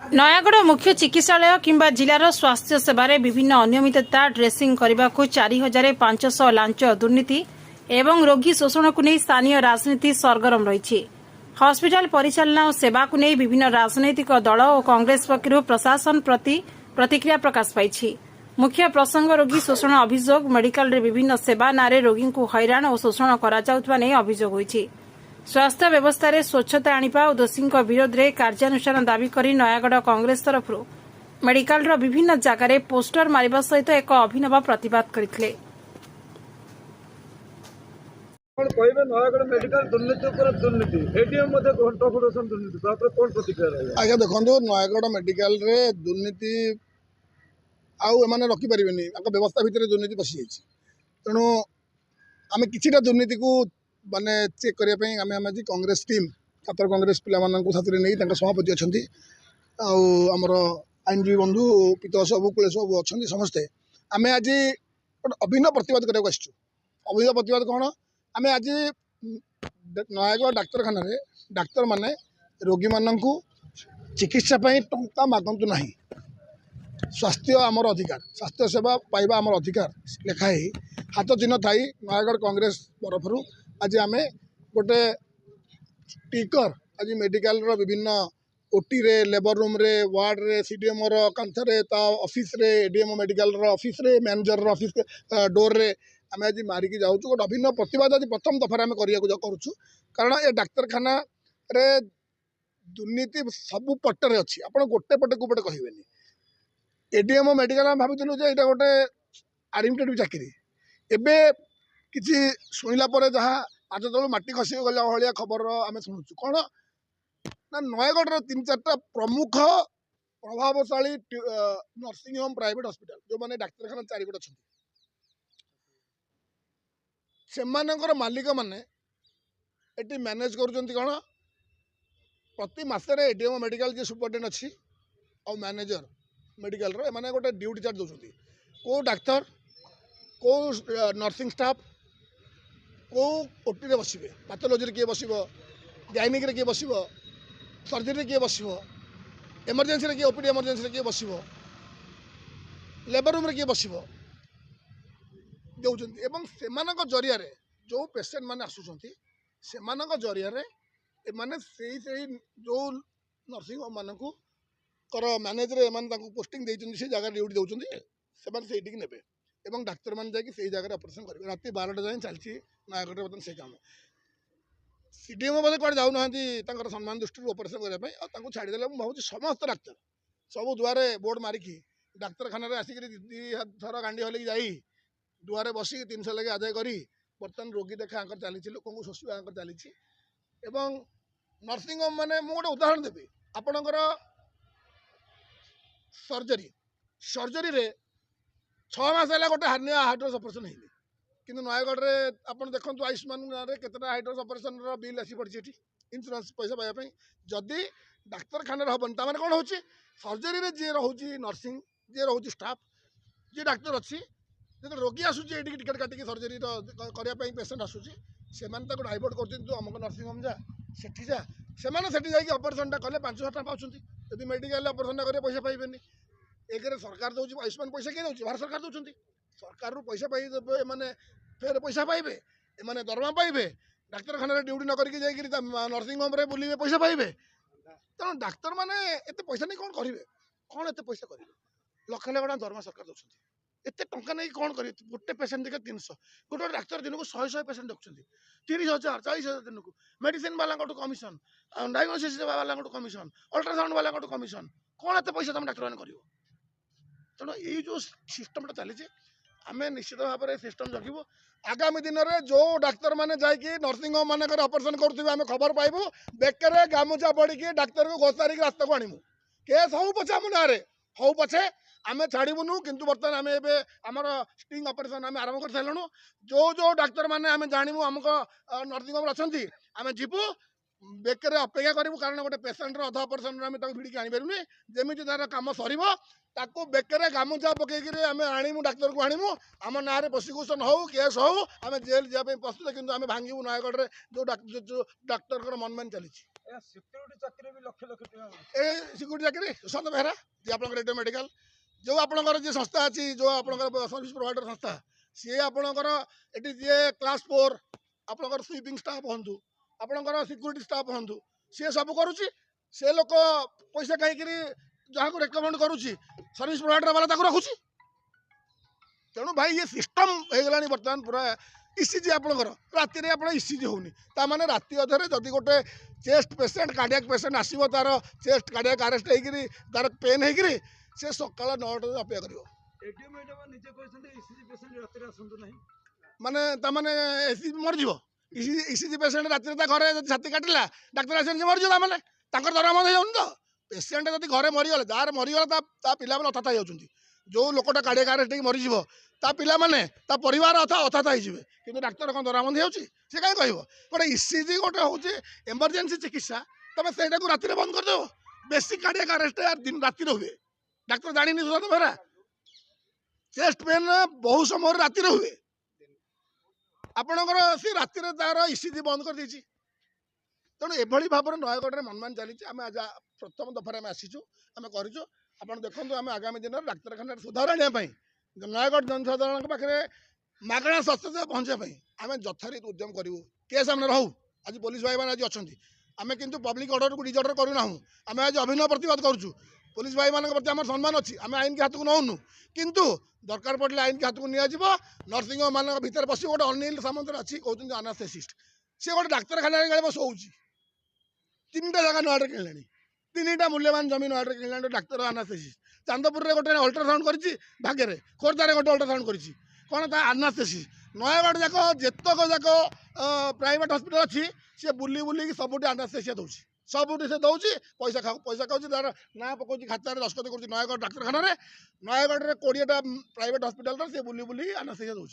नयागढ़ मुख्य चिकित्सालय किंबा जिलार स्वास्थ्य सेवार विभिन्न अनियमितता ड्रेसिंग करने को 4500 लांच दुर्नीति एवं रोगी शोषण को नहीं स्थानीय राजनीति सरगरम रही। हॉस्पिटल परिचालना और सेवा को नहीं विभिन्न राजनैतिक दल और कांग्रेस पक्षर प्रशासन प्रति प्रतिक्रिया प्रकाश पाई। मुख्य प्रसंग रोगी शोषण अभियोग मेडिकल रे विभिन्न सेवा नारे रोगी को हैरान और शोषण अभियोग होईछि। स्वास्थ्य व्यवस्था रे स्वच्छता आनिबा और दोषी विरोध में कार्यानुष्ठान दाबी करी नयागढ़ कांग्रेस तरफ मेडिकल रो विभिन्न जगार पोस्टर मारिबा सहित एक अभिनव प्रतिवाद करथिले। कहबे नयागढ़ मेडिकल दुर्नीति पर दुर्नीति एटीएम मध्ये घंटा फुडोसन दुर्नीति तापर कोन प्रतिक्रिया रहबा। आज्ञा देखो नयागढ़ मेडिकल रे दुर्नीति आउ एमाने रखि परिबेनी आक व्यवस्था भितर दुर्नीति बसी जाइछि। तेणु आमे किछिटा दुर्नीति को माने चेक करिया पई आमे जी कांग्रेस टीम छात्र कांग्रेस पिला मानन साथी नहीं सभापति अच्छा आउ आमर आईनजीवी बंधु पित सब कुले सब अच्छा समस्ते आमे आज अभिनव प्रतिवाद करने आसचु। अभिनव प्रतिवाद कौन आम आज नयागढ़ डाक्तखाना डाक्तर माने रोगी मानक चिकित्सा टंका मागंतु नहीं। स्वास्थ्य आमर अधिकार स्वास्थ्य सेवा पाइबा आमर अधिकार लेखाई हाथ चिन्ह थी नयागढ़ कांग्रेस तरफ आज आम गोटे टिकर आज मेडिकल विभिन्न ओटी रे लेबर रूम रे वार्ड रे सीडीएम कांथरे ता ऑफिस रे एडीएम मेडिकल ऑफिस रे मैनेजर ऑफिस डोर रे आम आज मारिकी जाऊँ गोटे अभिन्न प्रतिवाद आज प्रथम दफार आम करूँ। कारण ये डाक्तखाना रे दुर्नीति सबू पटे अच्छी आप गोटे पटे को पटे कहबेनी। एडीएम मेडिकल आम भावुलु जे यहाँ गोटे एडमिटेड चाकरी एबे किसी शुणिला जहाँ आज तलू माटी खसी गला भाया खबर आम शुणुचु कौन ना नयागढ़ 3-4टा प्रमुख प्रभावशाली नर्सिंग होम प्राइवेट हॉस्पिटल जो मैंने डाक्तखाना चारिपट अच्छा से मालिक मैंने ये मैनेज कौन प्रति मसरे एडीएम मेडिकल जी सुपरटेडेंट अच्छी और मैनेजर मेडिकल मैंने गोटे ड्यूटी चार्ज दौरान कौ डाक्तर कौ नर्सिंग स्टाफ कौ ओटी बसवे पैथोलॉजी किए बस गाइनिक किए बस सर्जरी किए बस इमरजेंसी किए ओपीडी इमरजेंसी किए बस लेबर रूम किए बस देउछन्ति से जरिया जो पेसेंट मैंने आसुँच से जरिया एमाने से जो नर्सिंग होम मान कर मैनेजर एम पोस्टिंग से जगह ड्यूटी दौरान से ने एवं डाक्तर मैंने जाकि जगह ऑपरेशन करेंगे रात 12टा जाए चलती नयागढ़ बर्तमान से काम सीडीएम बोधे कड़े जाऊना सम्मान दृष्टि ऑपरेशन करने छाड़देले भावी समस्त डाक्तर सब दुआरे बोर्ड मारिकी डाक्तखाना आसिक 2 थर गांडी हल जाई दुआरे बसिक 300 लगे आदाय करी बर्तमान रोगी देखा चली लोक शोषा चली नर्सिंग होम मैंने मुझे गोटे उदाहरण देवी आपणकर सर्जरी रे 6 मास है गोटे हार्निया हाइड्रोस ऑपरेशन है कि नयागढ़ में आप देखो आयुष्मान केतना हाइड्रोस ऑपरेशन बिल आसी पड़ी इंश्योरेंस पैसा पाइबा जदि डाक्तखाना हेन तमें कौन हो सर्जरी रे जी रोचे नर्सिंग जी रोचे स्टाफ जी डाक्तर अच्छी जो रोगी आसूँ ये टिकेट काटिक सर्जरी करने पेसेंट आसूँ से डाइवर्ट कर अमुक नर्सिंग होम जा सेठी जा से ऑपरेशन कले 5,000 टका पाँच जब मेडिकल ऑपरेशन करें पैसा पाइबेनी एक सरकार दौर आयुष्मान पैसा किए दौर भारत सरकार दौरान सरकार पैसा पाई मैंने फेर पैसा पाइबे एमाने दरमा पाइबे डाक्तखाना ड्यूटी न करके नर्सिंग होम बुलिबे पैसा पाइबे तेणु डाक्तर मैंने एत पैसा नहीं कौन करेंगे कौन एत पैसा करेंगे लक्ष लाख दरमा सरकार दौरान एत टंका नहीं कौन कर गोटे पेसेंट देखा 300 गोटे डाक्तर दिन को 100 पेसेंट देखुं 30,000 40,000 दिन को मेडिसिन वाला कमिशन डायग्नोसिस वाला कमिशन अल्ट्रासाउंड वाला कमिशन कौन एत पैसा तुम डाक्तर मैंने कर तेणु ये जो सिस्टमटा चली आम निश्चित भाव में सिस्टम जगू आगामी दिन में जो डाक्तर मैंने जाकि नर्सिंग होम मान ऑपरेशन करुवे आम खबर पाइबू बेकर गामुचा पड़ी डाक्तर को घोषारिक रास्ता को आणमु केस हूँ पछे आम ना हूँ पछे आम छाड़बुनु किंतु बर्तमान आम एमर स्टिंग ऑपरेशन आम आरंभ कर सारूँ जो डाक्तर मैंने आम जानू आमक नर्सिंग होम अच्छा आम जीवु बेकर अपेक्षा करूँ कारण गोटे पेसेंटर अधा ऑपरेशन आम भिड़िकी आनीपारूनी जमी तार कम सर ताको बेकर गामुचा पकईकि आम आणमु डाक्तर को आणमु आम ना प्रोसिक्यूशन हो केस हो आम जेल जावाई प्रस्तुत किंतु आम भांगू नयागढ़ जो डाक्तर मन मान चली। ଏହା ସିକ୍ୟୁରିଟି ଚାକିରି ବି ଲକ୍ଷ ଲକ୍ଷ ଟଙ୍କା ମିଳୁଛି। ए सिक्यूरीटी चाकरी सुशांत बेहरा जी आप रेडियो मेडिकल जो आपंकर जी संस्था अच्छी जो आपंकर सर्विस प्रोवाइडर संस्था सी आपंकर ये जी क्लास 4 आपंकर स्वीपिंग स्टाफ हूँ आपंकर सिक्यूरीटी स्टाफ हूँ सी सब करुच्ची से लोक पैसा कहीं जहाँ को रेकमेंड करुच्ची सर्विस प्रोवाइडर वाला रखुच्छी तेणु भाई ये सिस्टम हो गला बर्तमान पूरा इसीजी आपंकर राति आप इसीजी होनी ताने राति अधे जदि गोटे चेस्ट पेसेंट कार्डियाक पेसेंट आसो तार चेस्ट कार्डियाक आरेस्ट होकर तार पेन होकर से सकाल 9टा अपेक्षा कर एडीएम मैडम निजे कहते इसीजी पेसेंट राति आसतु ना माने ताने एसीजी मरजिव इसीजी पेसेंट राति घरे छाती काटिला डाक्तर आस मरजिव ताने दरमा बंद हो तो पेसेंट जब घरे मरीगले जार मरीगला पिला अथाता हो जो लोकटा कार्डियाक आरेस्ट होकर मरीज ता पिला माने ता परिवार अथाता हो कि डाक्तर कौन दराबंदी हो सी कहीं कह गोटे इसीजी गोटे हूँ एमरजेन्सी चिकित्सा तुम से राति बंद करदेव बेसिक कार्डियाक आरेस्ट दिन राति हुए डाक्तर जानी सुशांत बेहरा चेस्ट पेन बहुत समय राति हुए आपणकर सी राति तार इसीजी बंद कर देछि तेणु एभली भाव में नयगढ़ में मनमान चली आम आज प्रथम दफार आम आसीचु आम करूँ आप देखो आम आगामी दिन डाक्तखाना सुधार आने नयगढ़ जनसाधारण पाखे मागणा स्वास्थ्य सेवा पहुँचापी आम यथारीत उद्यम करूँ केस आम रहू आज पुलिस भाई मैंने आज अच्छा आम कितु पब्लिक ऑर्डर को डिजर्डर करूना आम आज अभिनव प्रतिवाद करुँ पुलिस भाई मान प्रति आम सम्मान अच्छी आम आईन के हाथ को नौनु किंतु दरकार पड़े आईन के हाथ को निजी नर्सिंग मान भर बस गोटे अनिल सामंत अच्छी कहते अनास्थेसिस्ट सी गोटे डाक्तखाना गले शोची 3टा जगह नोआडे किणा 3टा मूल्यवान जमीन नोआडे किणा डाक्तर अनास्थेसिस्ट चांदपुर में गोटे अल्ट्रासाउंड कर भाग्य खोर्धार गोटे अल्ट्रासाउंड कर कौन ता अनास्थेसिस्ट नयगढ़ जाक जेतक जाक प्राइवेट हॉस्पिटल अच्छी सी बुली बुलिक सबुठ अनास्थेसिया दौर सबुठ से दौर पैसा खाऊँ तार ना पकाउँ खातार दस्खत कर नयगढ़ डाक्तखाना नयगढ़ 20टा प्राइवेट हॉस्पिटल से बुली बुली अनास्थेसिया दौर